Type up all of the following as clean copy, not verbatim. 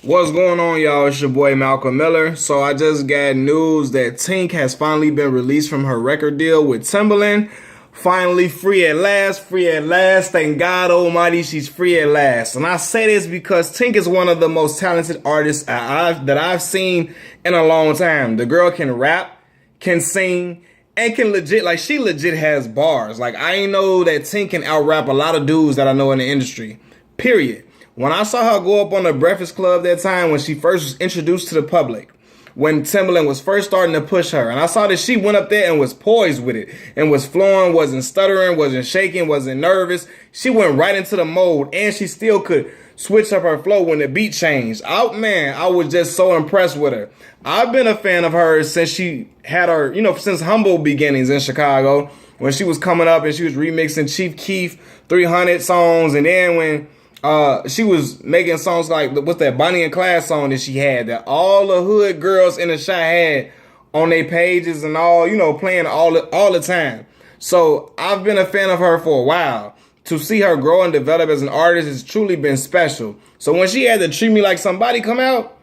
What's going on, y'all? It's your boy Malcolm Miller. So I just got news that Tink has finally been released from her record deal with Timbaland. Finally free at last, free at last. Thank God Almighty, she's free at last. And I say this because Tink is one of the most talented artists that I've seen in a long time. The girl can rap, can sing, and can she legit has bars. Like, I ain't know that Tink can out rap a lot of dudes that I know in the industry. Period. When I saw her go up on the Breakfast Club that time when she first was introduced to the public, when Timbaland was first starting to push her, and I saw that she went up there and was poised with it and was flowing, wasn't stuttering, wasn't shaking, wasn't nervous. She went right into the mode, and she still could switch up her flow when the beat changed. I was just so impressed with her. I've been a fan of hers since she had her, since humble beginnings in Chicago, when she was coming up and she was remixing Chief Keef 300 songs, and then when she was making songs like, what's that Bonnie and Clyde song that she had that all the hood girls in the shot had on their pages and all, playing all the time. So I've been a fan of her for a while. To see her grow and develop as an artist has truly been special. So when she had to Treat Me Like Somebody come out,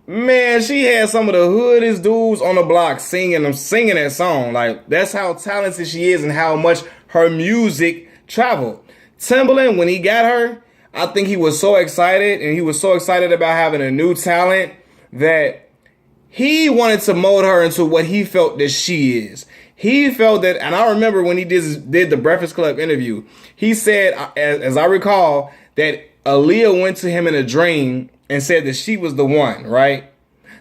man, she had some of the hoodest dudes on the block singing that song. Like, that's how talented she is and how much her music traveled. Timbaland, when he got her, I think he was so excited, and he was so excited about having a new talent that he wanted to mold her into what he felt that she is. He felt that, and I remember when he did the Breakfast Club interview, he said, as I recall, that Aaliyah went to him in a dream and said that she was the one, right?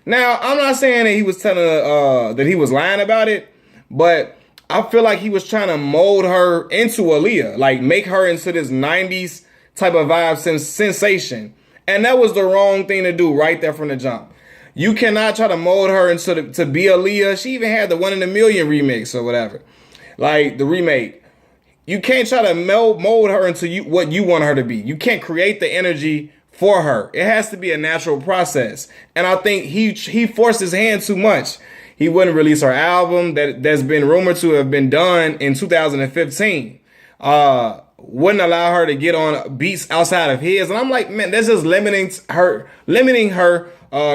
Now, I'm not saying that he was telling her that he was lying about it, but I feel like he was trying to mold her into Aaliyah, like make her into this 90s type of vibe sensation. And that was the wrong thing to do right there from the jump. You cannot try to mold her to be Aaliyah. She even had the 1 in a Million remix or whatever. Like the remake. You can't try to mold her into what you want her to be. You can't create the energy for her. It has to be a natural process. And I think he forced his hand too much. He wouldn't release her album that's been rumored to have been done in 2015. Wouldn't allow her to get on beats outside of his. And I'm like, man, that's just limiting her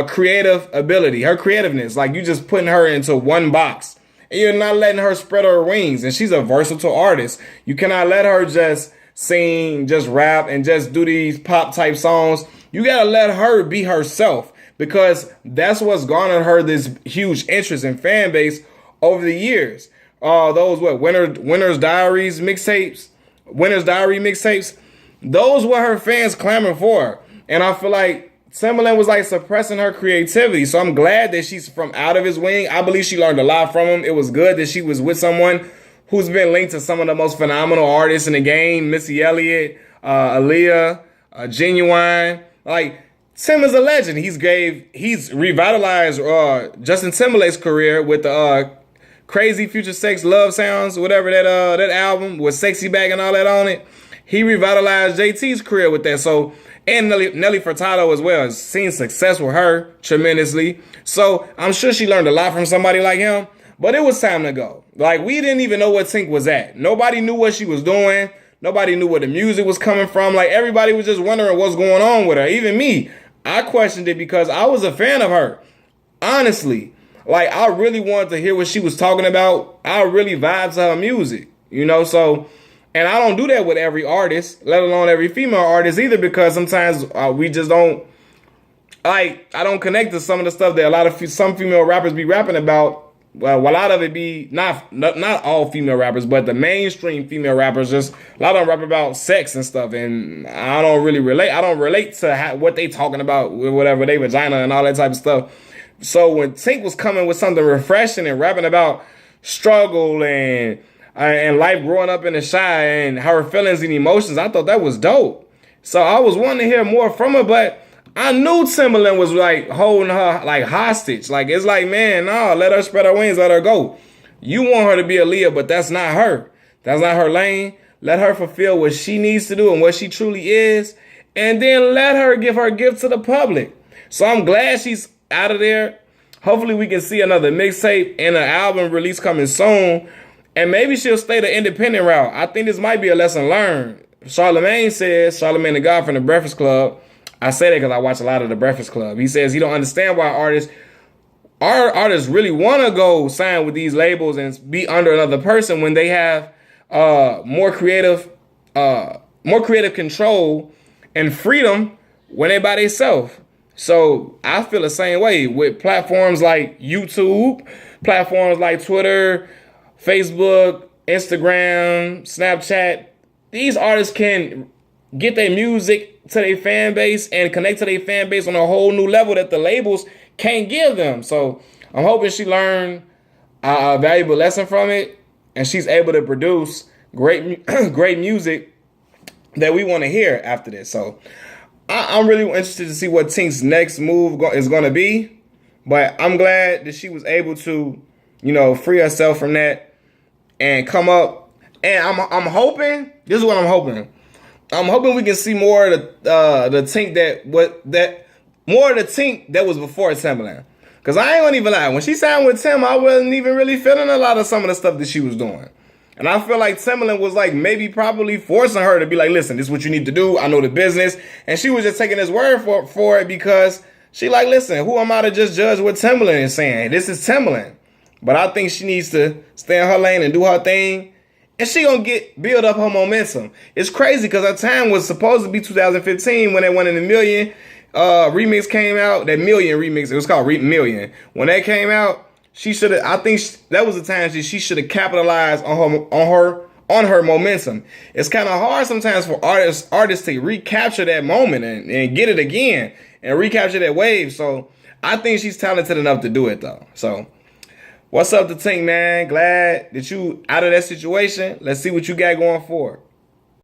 creative ability, her creativeness. Like, you just putting her into one box and you're not letting her spread her wings. And she's a versatile artist. You cannot let her just sing, just rap, and just do these pop type songs. You got to let her be herself, because that's what's garnered her this huge interest and fan base over the years. Those Winner's Diary mixtapes, those were her fans clamoring for. And I feel like Timbaland was like suppressing her creativity. So I'm glad that she's from out of his wing. I believe she learned a lot from him. It was good that she was with someone who's been linked to some of the most phenomenal artists in the game. Missy Elliott, Aaliyah, Genuine. Like, Tim is a legend. He's revitalized Justin Timberlake's career with the Crazy Future Sex Love Sounds, whatever that album with Sexy Back and all that on it. He revitalized JT's career with that. So, and Nelly Furtado as well has seen success with her tremendously. So I'm sure she learned a lot from somebody like him. But it was time to go. Like, we didn't even know what Tink was at. Nobody knew what she was doing. Nobody knew where the music was coming from. Like, everybody was just wondering what's going on with her. Even me, I questioned it because I was a fan of her. Honestly. Like, I really wanted to hear what she was talking about. I really vibed to her music, so, and I don't do that with every artist, let alone every female artist either, because sometimes we just don't, I don't connect to some of the stuff that some female rappers be rapping about. Well, a lot of it be, not all female rappers, but the mainstream female rappers, just a lot of them rap about sex and stuff, and I don't really relate. I don't relate to what they talking about with whatever, they vagina and all that type of stuff. So when Tink was coming with something refreshing and rapping about struggle and life growing up in the shy and her feelings and emotions, I thought that was dope. So I was wanting to hear more from her, but I knew Timbaland was like holding her like hostage. Like, it's like, man, no, let her spread her wings, let her go. You want her to be Aaliyah, but that's not her. That's not her lane. Let her fulfill what she needs to do and what she truly is, and then let her give her gift to the public. So I'm glad she's out of there. Hopefully we can see another mixtape and an album release coming soon, and maybe she'll stay the independent route. I think this might be a lesson learned. Charlamagne the God from the Breakfast Club, I say that because I watch a lot of The Breakfast Club. He says he don't understand why artists really want to go sign with these labels and be under another person when they have more creative control and freedom when they by themselves. So I feel the same way with platforms like YouTube, platforms like Twitter, Facebook, Instagram, Snapchat. These artists can get their music to their fan base and connect to their fan base on a whole new level that the labels can't give them. So I'm hoping she learned a valuable lesson from it, and she's able to produce great music that we want to hear after this. So I'm really interested to see what Tink's next move is going to be. But I'm glad that she was able to, free herself from that and come up. And I'm hoping, this is what I'm hoping. I'm hoping we can see more of the Tink more of the Tink that was before Timbaland. Because I ain't gonna even lie, when she signed with Tim, I wasn't even really feeling a lot of some of the stuff that she was doing. And I feel like Timbaland was like maybe probably forcing her to be like, listen, this is what you need to do. I know the business. And she was just taking his word for it because she like, listen, who am I to just judge what Timbaland is saying? This is Timbaland. But I think she needs to stay in her lane and do her thing. And she gonna build up her momentum. It's crazy because her time was supposed to be 2015 when that One in a Million remix came out. That Million remix, it was called Million. When that came out, she should have. I think that was the time she should have capitalized on her momentum. It's kind of hard sometimes for artists to recapture that moment and get it again and recapture that wave. So I think she's talented enough to do it though. So what's up to Tink, man? Glad that you out of that situation. Let's see what you got going forward.